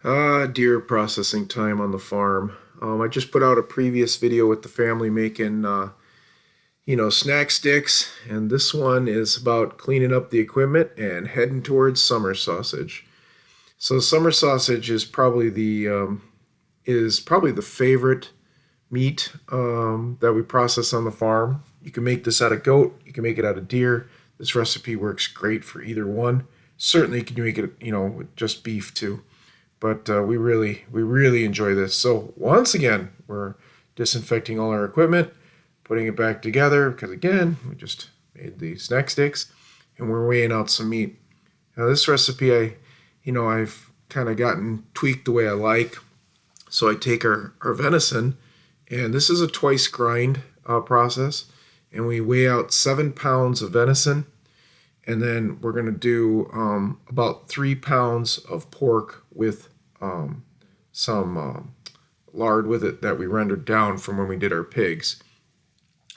Deer processing time on the farm. I just put out a previous video with the family making, snack sticks, and this one is about cleaning up the equipment and heading towards summer sausage. So summer sausage is probably the favorite meat that we process on the farm. You can make this out of goat. You can make it out of deer. This recipe works great for either one. Certainly, you can make it, with just beef too. But we really enjoy this. So once again, we're disinfecting all our equipment, putting it back together because again, we just made the snack sticks, and we're weighing out some meat. Now this recipe, I've kind of gotten tweaked the way I like. So I take our venison, and this is a twice grind process, and we weigh out 7 pounds of venison, and then we're going to do about 3 pounds of pork with some lard with it that we rendered down from when we did our pigs.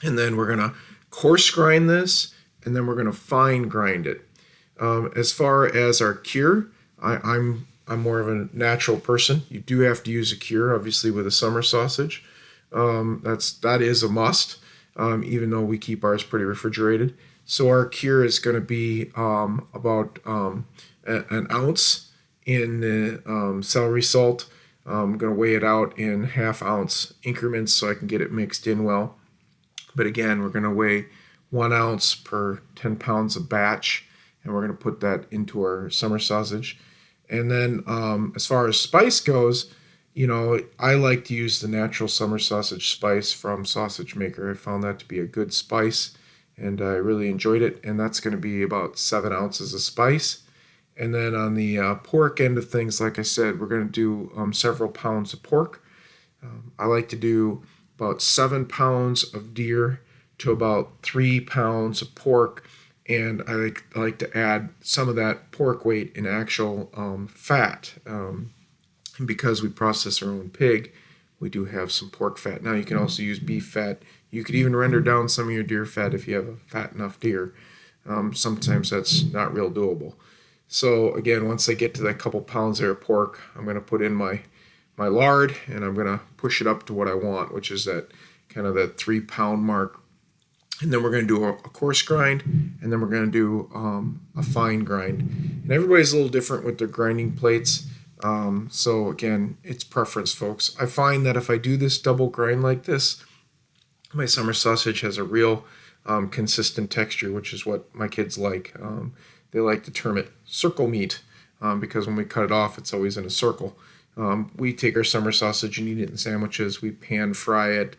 And then we're going to coarse grind this, and then we're going to fine grind it. As far as our cure, I'm more of a natural person. You do have to use a cure, obviously, with a summer sausage. That is a must, even though we keep ours pretty refrigerated. So our cure is going to be about an ounce in the celery salt. I'm going to weigh it out in half-ounce increments so I can get it mixed in well. But again, we're going to weigh 1 ounce per 10 pounds of batch, and we're going to put that into our summer sausage. And then as far as spice goes, I like to use the natural summer sausage spice from Sausage Maker. I found that to be a good spice, and I really enjoyed it. And that's going to be about 7 ounces of spice. And then on the pork end of things, like I said, we're going to do several pounds of pork. I like to do about 7 pounds of deer to about 3 pounds of pork. And I like to add some of that pork weight in actual fat. And because we process our own pig, we do have some pork fat. Now you can also use beef fat. You could even render down some of your deer fat if you have a fat enough deer. Sometimes that's not real doable. So again, once I get to that couple pounds there of pork, I'm going to put in my lard, and I'm going to push it up to what I want, which is that kind of that 3 pound mark. And then we're going to do a coarse grind, and then we're going to do a fine grind. And everybody's a little different with their grinding plates. So again, it's preference, folks. I find that if I do this double grind like this, my summer sausage has a real consistent texture, which is what my kids like. They like to term it circle meat because when we cut it off, it's always in a circle. We take our summer sausage and eat it in sandwiches. We pan fry it.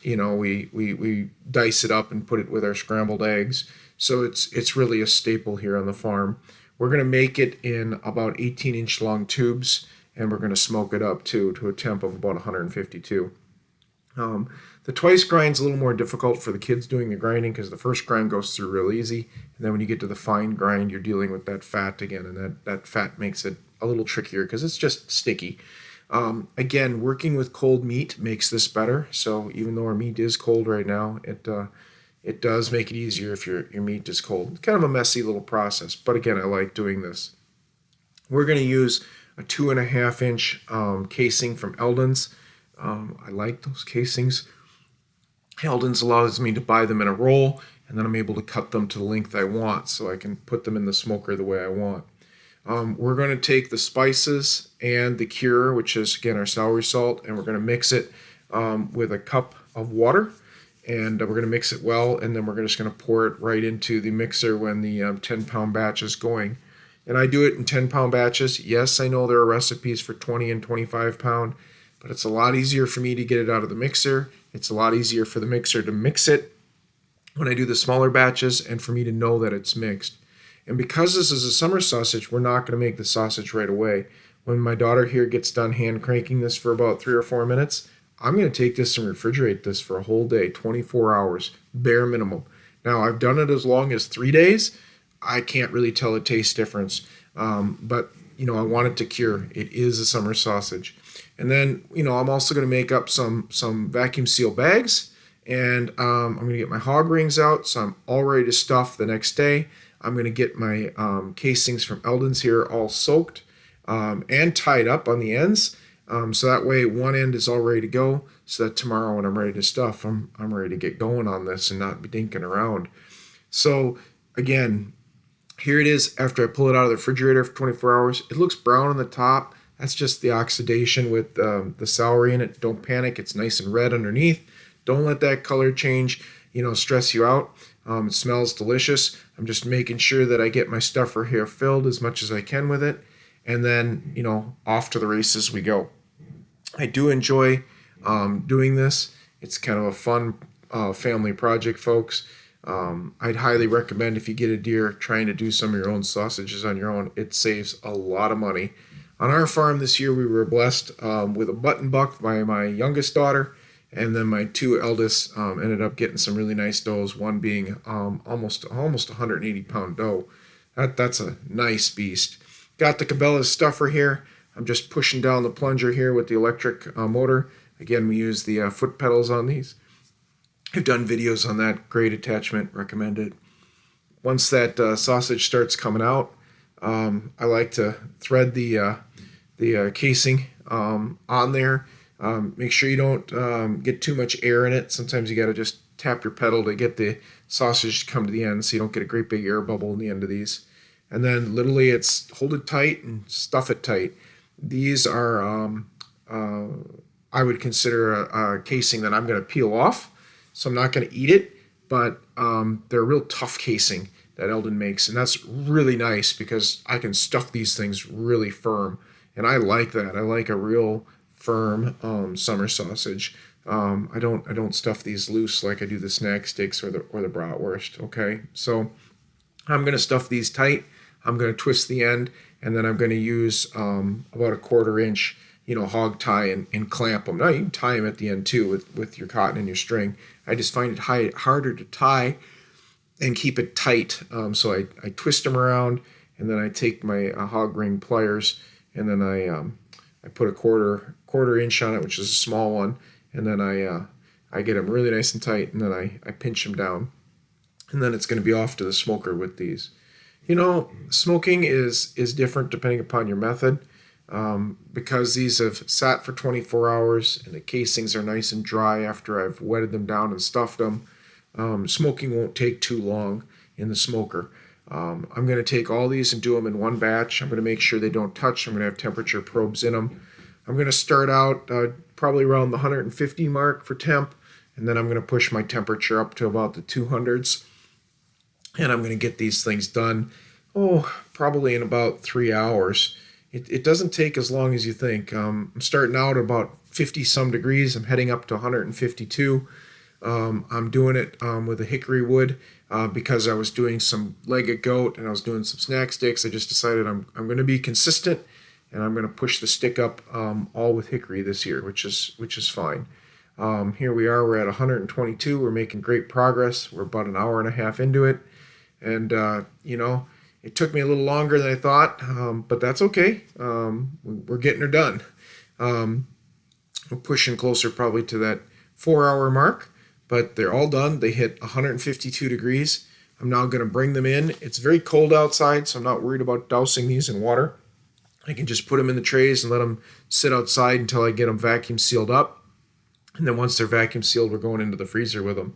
We dice it up and put it with our scrambled eggs. So it's really a staple here on the farm. We're going to make it in about 18-inch long tubes, and we're going to smoke it up to a temp of about 152. The twice grind's a little more difficult for the kids doing the grinding because the first grind goes through real easy, and then when you get to the fine grind, you're dealing with that fat again, and that fat makes it a little trickier because it's just sticky. Again, working with cold meat makes this better. So even though our meat is cold right now, it does make it easier if your meat is cold. It's kind of a messy little process, but again, I like doing this. We're going to use a 2.5-inch casing from Eldon's. I like those casings. Eldon's allows me to buy them in a roll, and then I'm able to cut them to the length I want, so I can put them in the smoker the way I want. We're going to take the spices and the cure, which is, again, our celery salt, and we're going to mix it with a cup of water, and we're going to mix it well, and then we're just going to pour it right into the mixer when the 10-pound batch is going. And I do it in 10-pound batches. Yes, I know there are recipes for 20 and 25-pound, but it's a lot easier for me to get it out of the mixer. It's a lot easier for the mixer to mix it when I do the smaller batches and for me to know that it's mixed. And because this is a summer sausage, we're not going to make the sausage right away. When my daughter here gets done hand cranking this for about 3 or 4 minutes, I'm going to take this and refrigerate this for a whole day, 24 hours, bare minimum. Now, I've done it as long as 3 days. I can't really tell a taste difference, but I want it to cure. It is a summer sausage. And then, I'm also going to make up some vacuum seal bags, and I'm going to get my hog rings out, so I'm all ready to stuff the next day. I'm going to get my casings from Eldon's here all soaked. and tied up on the ends. So that way one end is all ready to go, so that tomorrow when I'm ready to stuff, I'm ready to get going on this and not be dinking around. So again, here it is after I pull it out of the refrigerator for 24 hours. It looks brown on the top. That's just the oxidation with the celery in it. Don't panic. It's nice and red underneath. Don't let that color change, stress you out. It smells delicious. I'm just making sure that I get my stuffer here filled as much as I can with it. And then, off to the races we go. I do enjoy doing this. It's kind of a fun family project, folks. I'd highly recommend if you get a deer trying to do some of your own sausages on your own. It saves a lot of money. On our farm this year, we were blessed with a button buck by my youngest daughter, and then my two eldest ended up getting some really nice does. One being almost 180-pound doe. That's a nice beast. Got the Cabela's stuffer here. I'm just pushing down the plunger here with the electric motor. Again, we use the foot pedals on these. I've done videos on that. Great attachment. Recommend it. Once that sausage starts coming out, I like to thread the casing on there. Make sure you don't get too much air in it. Sometimes you got to just tap your pedal to get the sausage to come to the end, so you don't get a great big air bubble in the end of these. And then literally it's hold it tight and stuff it tight. These are I would consider a casing that I'm going to peel off. So I'm not going to eat it, but they're a real tough casing that Eldon makes. And that's really nice because I can stuff these things really firm. And I like that. I like a real firm summer sausage. I don't stuff these loose like I do the snack sticks or the bratwurst. Okay, so I'm going to stuff these tight. I'm going to twist the end, and then I'm going to use about a 1/4 inch, hog tie and clamp them. Now you can tie them at the end too with your cotton and your string. I just find it harder to tie and keep it tight. So I twist them around, and then I take my hog ring pliers, and then I put a quarter inch on it, which is a small one, and then I get them really nice and tight, and then I pinch them down, and then it's going to be off to the smoker with these. Smoking is different depending upon your method. Because these have sat for 24 hours and the casings are nice and dry after I've wetted them down and stuffed them, smoking won't take too long in the smoker. I'm going to take all these and do them in one batch. I'm going to make sure they don't touch. I'm going to have temperature probes in them. I'm going to start out probably around the 150 mark for temp, and then I'm going to push my temperature up to about the 200s. And I'm going to get these things done, probably in about 3 hours. It doesn't take as long as you think. I'm starting out about 50 some degrees. I'm heading up to 152. I'm doing it with a hickory wood because I was doing some leg of goat and I was doing some snack sticks. I just decided I'm going to be consistent, and I'm going to push the stick up all with hickory this year, which is fine. Here we are. We're at 122. We're making great progress. We're about an hour and a half into it. And, it took me a little longer than I thought, but that's okay. We're getting her done. We're pushing closer probably to that 4-hour mark, but they're all done. They hit 152 degrees. I'm now going to bring them in. It's very cold outside, so I'm not worried about dousing these in water. I can just put them in the trays and let them sit outside until I get them vacuum sealed up. And then once they're vacuum sealed, we're going into the freezer with them.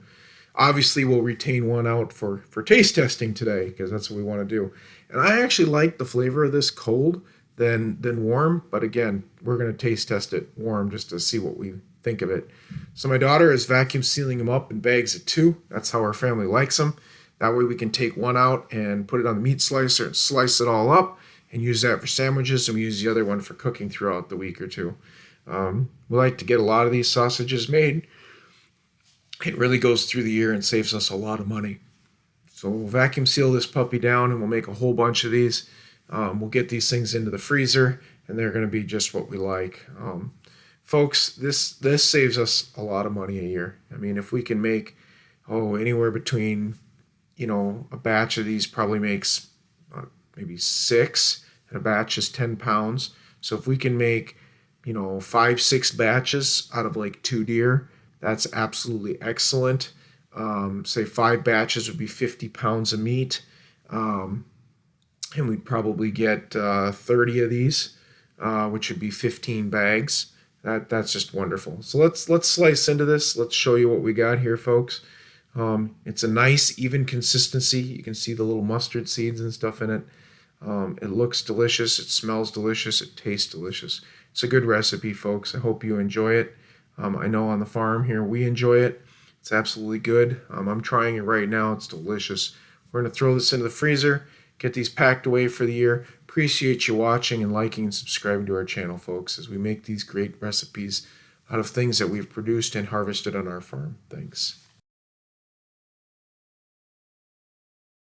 Obviously, we'll retain one out for taste testing today because that's what we want to do. And I actually like the flavor of this cold than warm. But again, we're going to taste test it warm just to see what we think of it. So my daughter is vacuum sealing them up in bags of 2. That's how our family likes them. That way we can take one out and put it on the meat slicer and slice it all up and use that for sandwiches. And we use the other one for cooking throughout the week or two. We like to get a lot of these sausages made. It really goes through the year and saves us a lot of money. So we'll vacuum seal this puppy down and we'll make a whole bunch of these. We'll get these things into the freezer and they're going to be just what we like. Folks, this saves us a lot of money a year. I mean, if we can make, anywhere between, a batch of these probably makes maybe 6, and a batch is 10 pounds. So if we can make, 5-6 batches out of like 2 deer, that's absolutely excellent. Say 5 batches would be 50 pounds of meat. And we'd probably get 30 of these. which would be 15 bags. That's just wonderful. So let's slice into this. Let's show you what we got here, folks. It's a nice, even consistency. You can see the little mustard seeds and stuff in it. It looks delicious. It smells delicious. It tastes delicious. It's a good recipe, folks. I hope you enjoy it. I know on the farm here we enjoy it. It's absolutely good. I'm trying it right now. It's delicious. We're going to throw this into the freezer, get these packed away for the year. Appreciate you watching and liking and subscribing to our channel, folks, as we make these great recipes out of things that we've produced and harvested on our farm. Thanks.